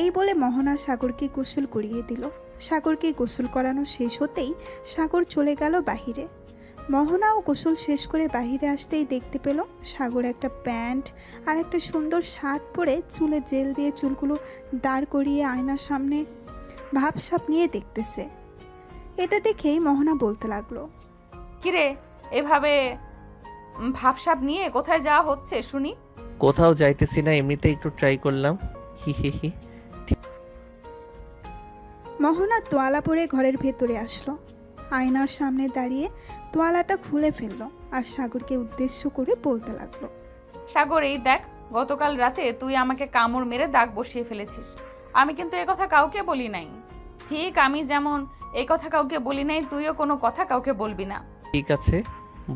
এই বলে মোহনা সাগরকে গোসল করিয়ে দিল। সাগরকে গোসল করানো শেষ হতেই সাগর চলে গেল বাহিরে। মোহনাও গোসল শেষ করে বাহিরে আসতেই দেখতে পেল সাগর একটা প্যান্ট আর একটা সুন্দর শার্ট পরে চুলে জেল দিয়ে চুলগুলো দাঁড় করিয়ে আয়নার সামনে ভাবসাব নিয়ে দেখতেছে। এটা দেখেই মোহনা বলতে লাগলো, কিরে এভাবে ভাবসাব নিয়ে কোথায় যাওয়া হচ্ছে শুনি? কোথাও যাইতেছি না, এমনিতে একটু ট্রাই করলাম। হি হি হি। মোহনা তোয়ালা পরে ঘরের ভেতরে আসলো। আয়নার সামনে দাঁড়িয়ে তোয়ালাটা খুলে ফেললো আর সাগরকে উদ্দেশ্য করে বলতে লাগলো, সাগর এই দেখ, গতকাল রাতে তুই আমাকে কামড় মেরে দাগ বসিয়ে ফেলেছিস। আমি কিন্তু এ কথা কাউকে বলি নাই। ঠিক আমি যেমন এই কথা কাউকে বলি নাই, তুইও কোনো কথা কাউকে বলবি না। ঠিক আছে,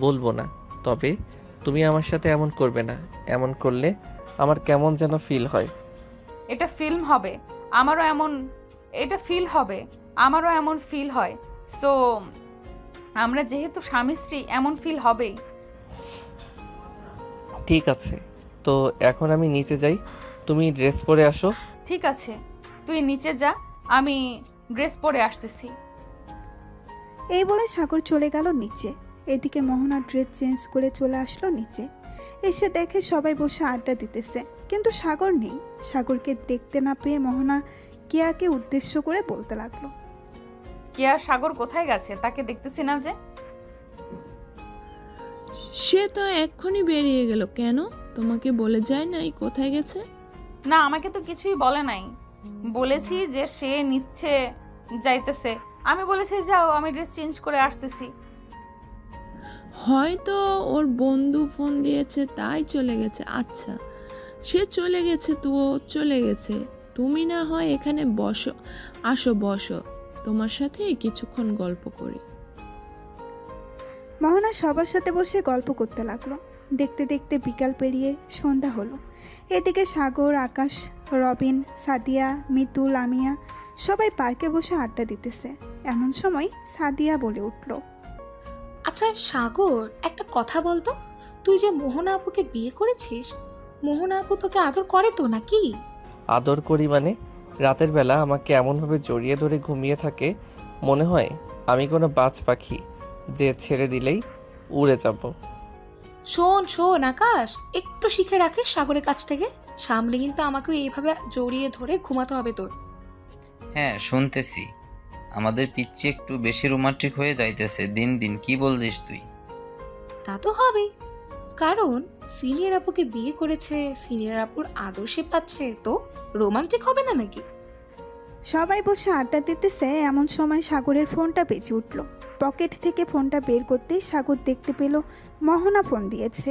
বলবো না। তবে তুমি আমার সাথে এমন করবে না। এমন করলে আমার কেমন যেন ফিল হয়। এটা ফিল্ম হবে, আমারও এমন ফিল হয়। সো আমরা যেহেতু স্বামী স্ত্রী, এমন ফিল হবেই। ঠিক আছে, তো এখন আমি নিচে যাই, তুমি ড্রেস পরে আসো। ঠিক আছে, তুই নিচে যা, আমি ড্রেস পরে আসতেছি। এই বলে সাগর চলে গেল নিচে। এদিকে মোহনা ড্রেস চেঞ্জ করে চলে আসলো নিচে। এসে দেখে সবাই বসে আড্ডা দিতেছে, কিন্তু সাগর নেই। সাগরকে দেখতে না পেয়ে মোহনা কেয়াকে উদ্দেশ্য করে বলতে লাগলো, কি আর সাগর কোথায় গেছে? তাকে দেখতেছি না যে। সে তো এক্ষুনি বেরিয়ে গেল। কেন, তোমাকে বলে যায় নাই কোথায় গেছে? না, আমাকে তো কিছুই বলে নাই। বলেছি যে সে নিচ্ছে যাইতেছে, আমি বলেছি যাও, আমি ড্রেস চেঞ্জ করে আসতেছি। হয়তো ওর বন্ধু ফোন দিয়েছে তাই চলে গেছে। আচ্ছা, সে চলে গেছে তো চলে গেছে, তুমি না হয় এখানে বসো। আসো বসো, তোমার সাথে কিছুক্ষণ গল্প করি। মোহনা সবার সাথে বসে গল্প করতে লাগলো। দেখতে দেখতে বিকাল পেরিয়ে সন্ধ্যা হলো। এদিকে সাগর, আকাশ, রবিন, সাদিয়া, মিতু, লামিয়া সবাই পার্কে বসে আড্ডা দিতেছে। এমন সময় সাদিয়া বলে উঠল, আচ্ছা সাগর, একটা কথা বলতো, তুই যে মোহনা আপুকে বিয়ে করেছিস, মোহনা আপু তোকে আদর করে তো নাকি? আদর করি মানে? রাতের বেলা আমাকে এমনভাবে জড়িয়ে ধরে ঘুমিয়ে থাকে, মনে হয় আমি কোনো বাজ পাখি যে ছেড়ে দিলেই উড়ে যাব। শোন শোন আকাশ, একটু শিখে রাখিস সাগরের কাছ থেকে। সামলে কিন্তু আমাকেও এইভাবে জড়িয়ে ধরে ঘুমাতে হবে তোর। হ্যাঁ শুনতেছি, আমাদের পিচ্চি একটু বেশি রোমান্টিক হয়ে যাইতেছে দিন দিন। কি বলছিস তুই? তা তো হবেই, কারণ সিনিয়র আপুকে বিয়ে করেছে, সিনিয়র আপুর আদর সে পাচ্ছে, তো রোমান্টিক হবে না নাকি? সবাই বসে আড্ডা দিতেছে। এমন সময় সাগরের ফোনটা বেজে উঠল। পকেট থেকে ফোনটা বের করতেই সাগর দেখতে পেল মোহনা ফোন দিয়েছে।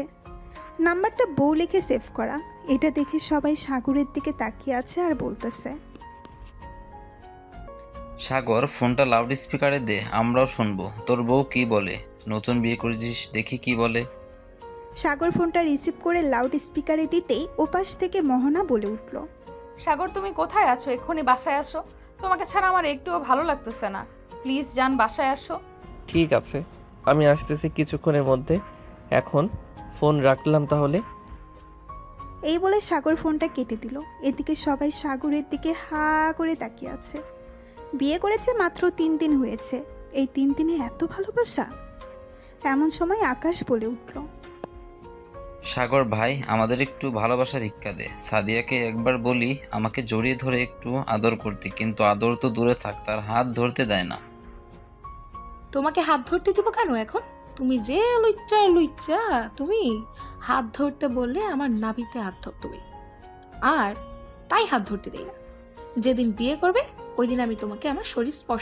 নাম্বারটা বউ লিখে সেভ করা। এটা দেখে সবাই সাগরের দিকে তাকিয়ে আছে আর বলতেছে, সাগর, ফোনটা লাউড স্পিকারে দে, আমরাও শুনবো তোর বউ কি বলে। নতুন বিয়ে করেছিস, দেখি কি বলে। সাগর ফোনটা রিসিভ করে লাউড স্পিকারে দিতেই ওপাশ থেকে মোহনা বলে উঠল, সাগর তুমি কোথায় আছো? এক্ষুনি বাসায় আসো, তোমাকে ছাড়া আমার একটুও ভালো লাগতেছে না। প্লিজ যান, বাসায় আসো। ঠিক আছে, আমি আসতেছি কিছুক্ষণের মধ্যে। এখন ফোন রাখলাম তাহলে। এই বলে সাগর ফোনটা কেটে দিল। এদিকে সবাই সাগরের দিকে হা করে তাকিয়ে আছে। বিয়ে করেছে মাত্র 3 দিন হয়েছে, এই 3 দিনে এত ভালোবাসা? এমন সময় আকাশ বলে উঠল, সাগর ভাই, আমাদের একটু ভালোবাসা ভিক্ষা দে। সাদিয়াকে একবার বলি আমাকে জড়িয়ে ধরে একটু আদর করতে, কিন্তু আদর তো দূরে থাক, তার হাত ধরতে দেয় না। তোমাকে হাত ধরতে দিব কেন এখন? তুমি যে লুচ্চা লুচ্চা, তুমি হাত ধরতে বললে আমার নাভিতে হাত ধরতে, আর তাই হাত ধরতে দেই না। যেদিন বিয়ে করবে ওই দিন আমি তোমাকে আমার শরীর স্পর্শ